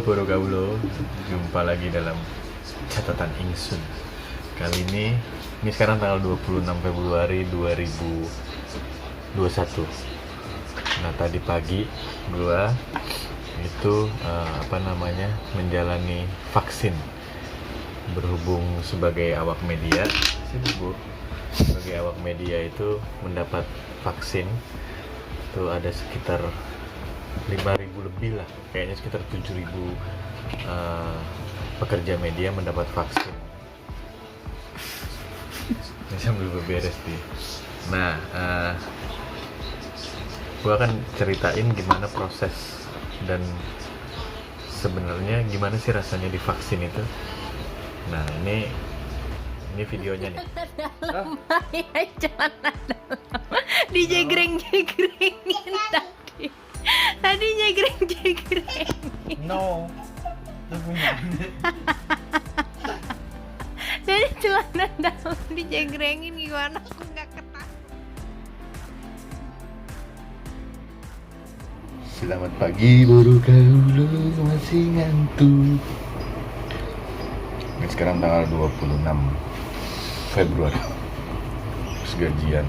Boro Gaulo, jumpa lagi dalam catatan Ingsun. Kali ini sekarang tanggal 26 Februari 2021. Nah tadi pagi gua itu menjalani vaksin. Berhubung sebagai awak media, sebagai awak media itu mendapat vaksin itu ada sekitar 5.000 lebih lah, kayaknya sekitar 7.000 pekerja media mendapat vaksin. Ini sambil beberes nih. Nah, gue akan ceritain gimana proses dan sebenarnya gimana sih rasanya divaksin itu. Nah, ini videonya nih. Celana dalam dijegreng-jegrengin tadi jegreng-jegreng. No. Jadi celana dalam dijegrengin gimana? Aku nggak ketahuan. Selamat pagi Boro Gaulo, masih ngantuk. Ini sekarang tanggal 26 Februari. Terus gajian.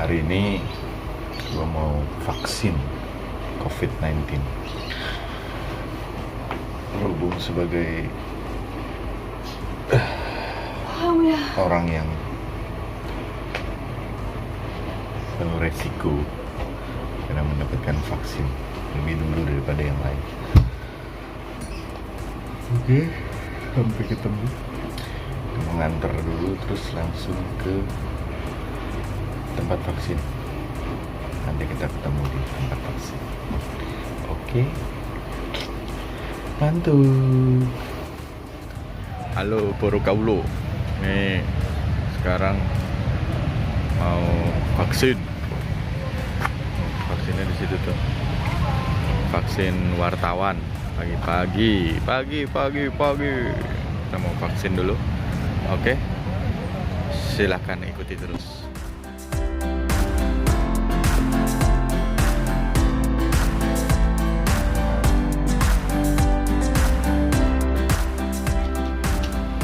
Hari ini gue mau vaksin COVID-19. Berhubung sebagai orang yang penuh resiko karena mendapatkan vaksin lebih dulu daripada yang lain. Oke, sampai ketemu. Mengantar dulu terus langsung ke tempat vaksin. Nanti kita ketemu di tempat vaksin. Oke. Mantap. Halo Boro Gaulo. Nih, sekarang mau vaksin. Vaksinnya di situ tuh. Vaksin wartawan. Pagi. Kita mau vaksin dulu. Oke. Silakan ikuti terus.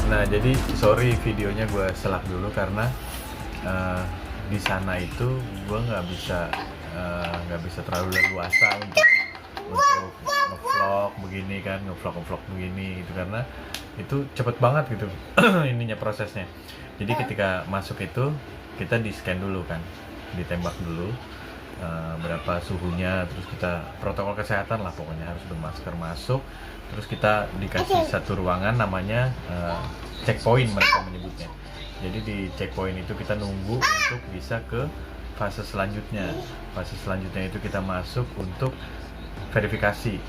Nah, jadi sorry videonya gue selak dulu karena di sana itu gue nggak bisa terlalu leluasa untuk ngevlog begini kan, ngevlog begini gitu karena itu cepet banget gitu ininya prosesnya. Jadi ketika masuk itu kita di scan dulu kan, ditembak dulu berapa suhunya, terus kita protokol kesehatan lah pokoknya harus bermasker masuk, terus kita dikasih satu ruangan namanya checkpoint mereka menyebutnya. Jadi di checkpoint itu kita nunggu untuk bisa ke fase selanjutnya. Fase selanjutnya itu kita masuk untuk verifikasi.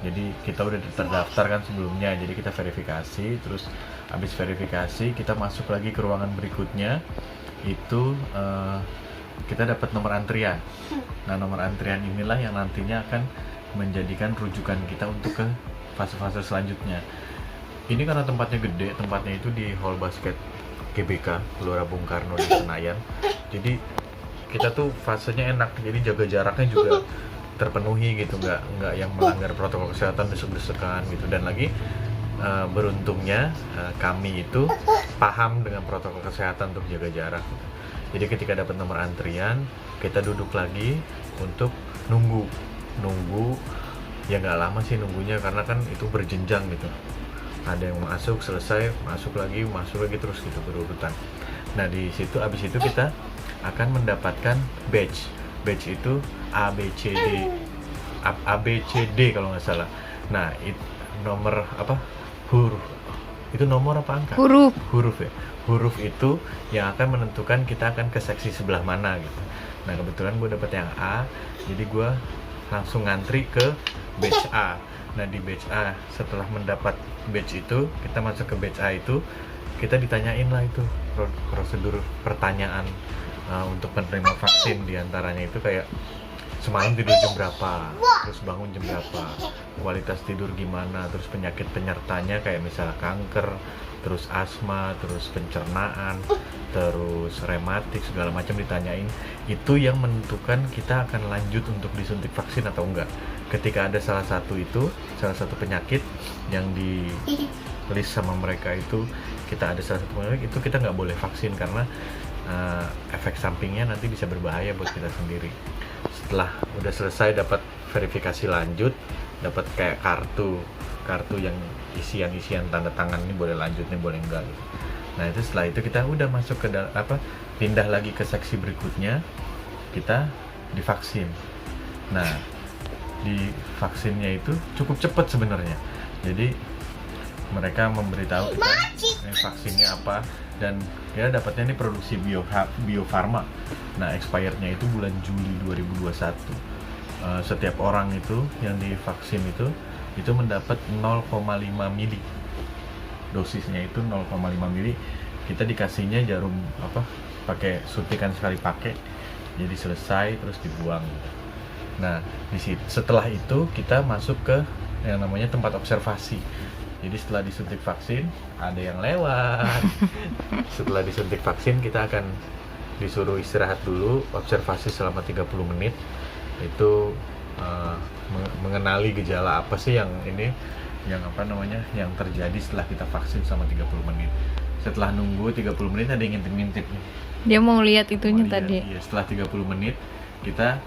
Jadi kita udah terdaftar kan sebelumnya, jadi kita verifikasi, terus habis verifikasi kita masuk lagi ke ruangan berikutnya. Itu kita dapat nomor antrian. Nah, nomor antrian inilah yang nantinya akan menjadikan rujukan kita untuk ke fase-fase selanjutnya. Ini karena tempatnya gede, tempatnya itu di Hall Basket GBK Gelora Bung Karno di Senayan. Jadi kita tuh fasenya enak, jadi jaga jaraknya juga terpenuhi gitu, nggak yang melanggar protokol kesehatan desek-desekan gitu. Dan lagi beruntungnya kami itu paham dengan protokol kesehatan untuk jaga jarak gitu. Jadi ketika dapat nomor antrian kita duduk lagi untuk nunggu ya nggak lama sih nunggunya karena kan itu berjenjang gitu, ada yang masuk selesai masuk lagi terus gitu berurutan. Nah di situ abis itu kita akan mendapatkan badge itu ABCD kalau nggak salah. Nah nomor apa, huruf itu nomor apa angka? Huruf ya. Huruf itu yang akan menentukan kita akan ke seksi sebelah mana gitu. Nah kebetulan gue dapet yang A, jadi gue langsung ngantri ke batch A. Nah di batch A setelah mendapat batch itu kita masuk ke batch A itu kita ditanyain lah itu prosedur pertanyaan untuk penerima vaksin. Diantaranya itu kayak semalam tidur jam berapa, terus bangun jam berapa, kualitas tidur gimana, terus penyakit penyertanya kayak misalnya kanker, terus asma, terus pencernaan, terus rematik segala macam ditanyain. Itu yang menentukan kita akan lanjut untuk disuntik vaksin atau enggak. Ketika ada salah satu penyakit yang di list sama mereka itu, kita ada salah satu penyakit itu, kita nggak boleh vaksin karena efek sampingnya nanti bisa berbahaya buat kita sendiri. Setelah udah selesai dapat verifikasi lanjut, dapat kayak kartu yang isian tanda tangan, ini boleh lanjut, ini boleh enggak gitu. Nah itu setelah itu kita udah masuk ke pindah lagi ke seksi berikutnya, kita divaksin. Nah di vaksinnya itu cukup cepat sebenarnya. Jadi mereka memberitahu kita vaksinnya apa, dan ya dapatnya ini produksi Bio Farma. Nah expirednya itu bulan Juli 2021. Setiap orang itu yang divaksin itu mendapat 0,5 mili. Dosisnya itu 0,5 mili. Kita dikasihnya jarum pakai suntikan sekali pakai, jadi selesai terus dibuang. Nah setelah itu kita masuk ke yang namanya tempat observasi. Jadi setelah disuntik vaksin ada yang lewat. Setelah disuntik vaksin kita akan disuruh istirahat dulu, observasi selama 30 menit. Itu mengenali gejala apa sih yang terjadi setelah kita vaksin selama 30 menit. Setelah nunggu 30 menit ada yang ngintip-ngintip nih. Dia mau lihat itunya Lihat, tadi. iya, setelah 30 menit kita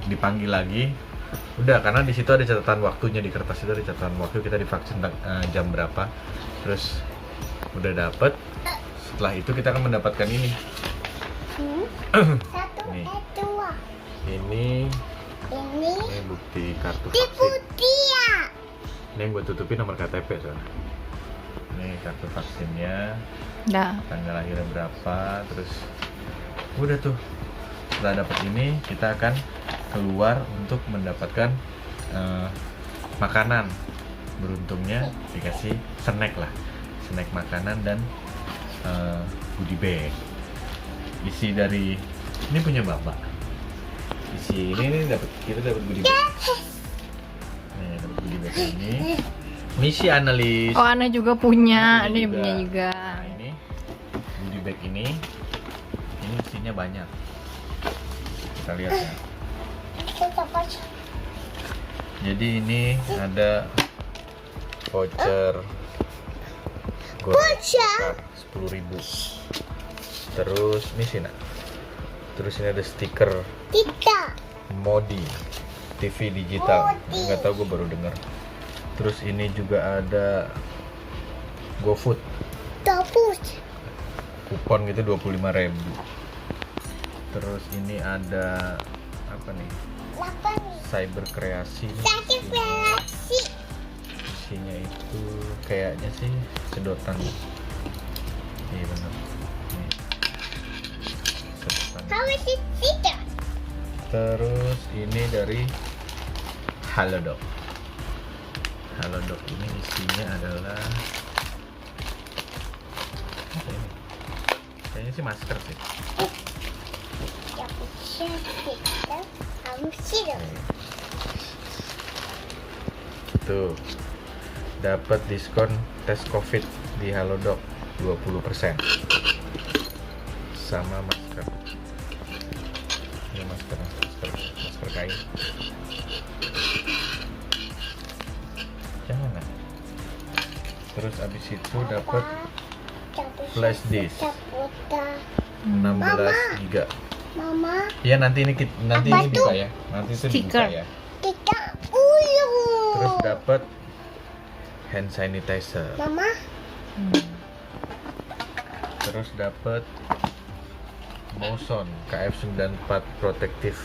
dipanggil lagi. Udah, karena di situ ada catatan waktunya, di kertas itu ada catatan waktu kita divaksin jam berapa. Terus udah dapet. Setelah itu kita akan mendapatkan ini. Nih. Ini bukti kartu vaksin. Ini yang buat tutupin nomor KTP soalnya. Ini kartu vaksinnya, Dah. tanggal lahirnya berapa, terus udah tuh. Setelah dapat ini kita akan keluar untuk mendapatkan makanan. Beruntungnya dikasih snack makanan dan goodie bag. Isi dari ini punya bapak. Isi ini kita dapat goodie bag. Nih dapat goodie bag ini. Misi analis. Oh, Ana juga punya. Ini Ana punya juga. Nah, ini goodie bag ini isinya banyak. Kita lihat ya. Jadi ini ada voucher goreng 10.000. Terus ini sih nak. Terus ini ada stiker Modi TV digital. Nggak tahu, gue baru dengar. Terus ini juga ada GoFood. Kupon gitu 25.000. Terus ini ada apa nih? Cyber kreasi. Isinya itu kayaknya sih sedotan. Iya benar. Nih. Sedotan. Terus ini dari Halodoc. Halodoc ini isinya adalah apa ini? Kayaknya sih masker sih. Tuh, dapat diskon tes COVID di Halodoc 20% sama masker. Ini masker kain. Jangan lah. Terus abis itu dapat flash disk 16 GB. Ya nanti ini buka ya. Nanti itu dibuka Stiker. ya. Terus dapat hand sanitizer. Terus dapat Moson KF94 Protective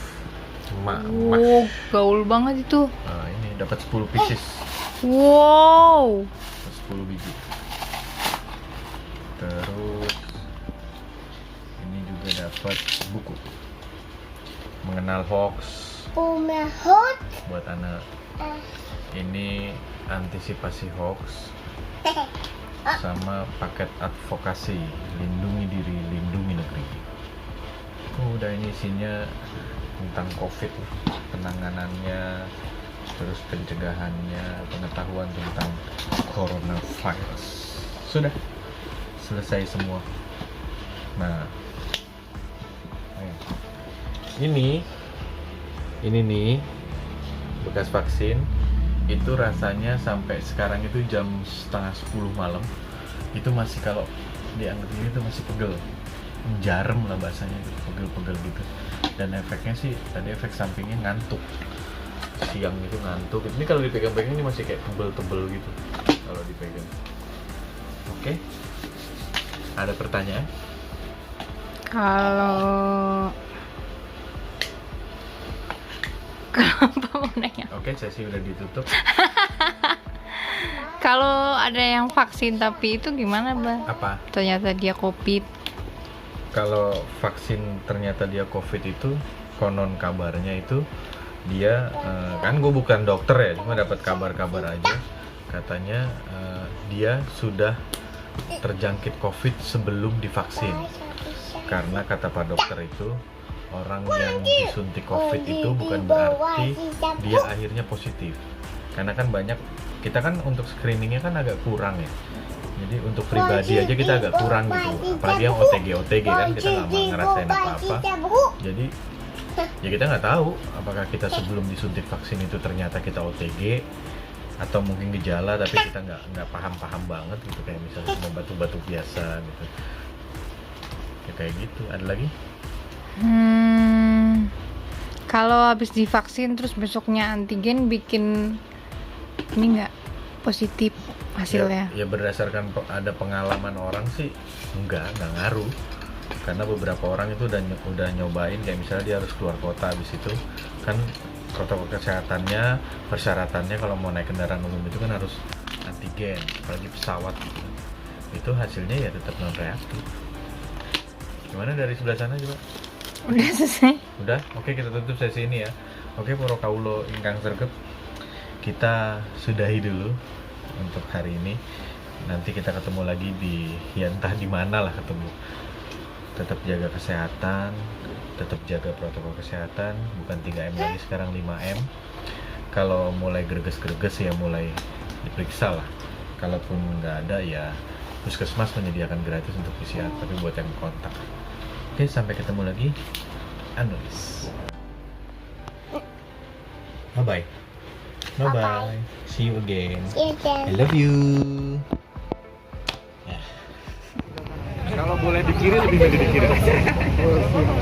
Oh, gaul banget itu. Nah, ini dapat 10 pieces. Wow. 10 biji. Terus ini juga dapat buku mengenal hoax buat anak. Ini antisipasi hoax sama paket advokasi lindungi diri lindungi negeri. Udah, ini isinya tentang COVID, penanganannya, terus pencegahannya, pengetahuan tentang coronavirus. Sudah selesai semua. Nah, ini nih bekas vaksin itu rasanya sampai sekarang itu jam setengah 10 malam itu masih, kalau dianggap ini tuh masih pegel, jarem lah bahasanya, gitu, pegel-pegel gitu. Dan efeknya sih tadi efek sampingnya ngantuk, siang itu ngantuk. Ini kalau dipegang-pegang ini masih kayak tebel-tebel gitu kalau dipegang. Oke, ada pertanyaan? Kalau kenapa mau nanya? Oke, sesi udah ditutup. Kalau ada yang vaksin tapi itu gimana, Bang? Apa? Ternyata dia COVID. Kalau vaksin ternyata dia COVID itu, konon kabarnya itu dia kan gue bukan dokter ya, cuma dapat kabar-kabar aja. Katanya dia sudah terjangkit COVID sebelum divaksin. Karena kata Pak dokter itu, orang yang disuntik COVID itu bukan berarti dia akhirnya positif. Karena kan banyak, kita kan untuk screeningnya kan agak kurang ya. Jadi untuk pribadi aja kita agak kurang gitu. Apalagi yang OTG kan kita nggak mau ngerasain apa-apa. Jadi ya kita nggak tahu apakah kita sebelum disuntik vaksin itu ternyata kita OTG atau mungkin gejala tapi kita nggak paham banget gitu, kayak misalnya cuma batuk-batuk biasa gitu. Ya kayak gitu. Ada lagi? Kalau habis divaksin terus besoknya antigen bikin ini nggak positif hasilnya? Ya berdasarkan ada pengalaman orang sih nggak ngaruh. Karena beberapa orang itu udah nyobain, kayak misalnya dia harus keluar kota, habis itu kan protokol kesehatannya, persyaratannya kalau mau naik kendaraan umum itu kan harus antigen, apalagi pesawat gitu. Itu hasilnya ya tetap non reaktif. Gimana dari sebelah sana juga? Udah selesai. Udah? Oke, kita tutup sesi ini ya. Oke, para kaulo ingkang sregep, kita sudahi dulu untuk hari ini. Nanti kita ketemu lagi di, ya entah di mana lah ketemu. Tetap jaga kesehatan, tetap jaga protokol kesehatan, bukan 3M lagi, sekarang 5M. Kalau mulai greges-greges ya mulai diperiksa lah. Kalaupun nggak ada ya Puskesmas menyediakan gratis untuk PCR, tapi buat yang kontak. Oke, sampai ketemu lagi. Anulis. Bye-bye. Bye-bye. See you again. I love you. Kalau boleh di kiri lebih milih di kiri.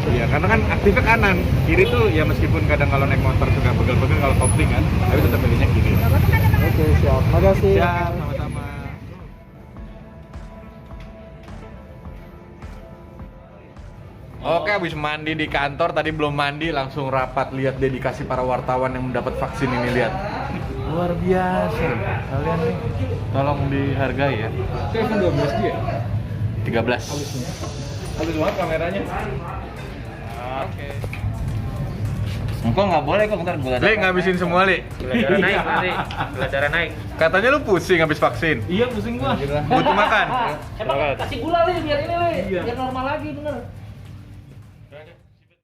Iya, karena kan aktifnya kanan. Kiri tuh ya meskipun kadang kalau naik motor suka pegel-pegel kalau kopling kan, tapi tetap milihnya kiri. Oke, siap. Makasih. Siap, sama-sama. Oke, habis mandi di kantor, tadi belum mandi, langsung rapat. Lihat dedikasi para wartawan yang mendapat vaksin ini, lihat. Luar biasa. Kalian nih, tolong dihargai ya. Itu iPhone 12 dia? 13. Halus banget kameranya. Oke. Engkau nggak boleh kok, ntar gula Li, ngabisin semua, Li. darah naik nanti, gula darah naik. Katanya lu pusing habis vaksin. Iya, pusing gua. Butuh makan. Emang kasih gula li biar ini li, biar normal lagi bener.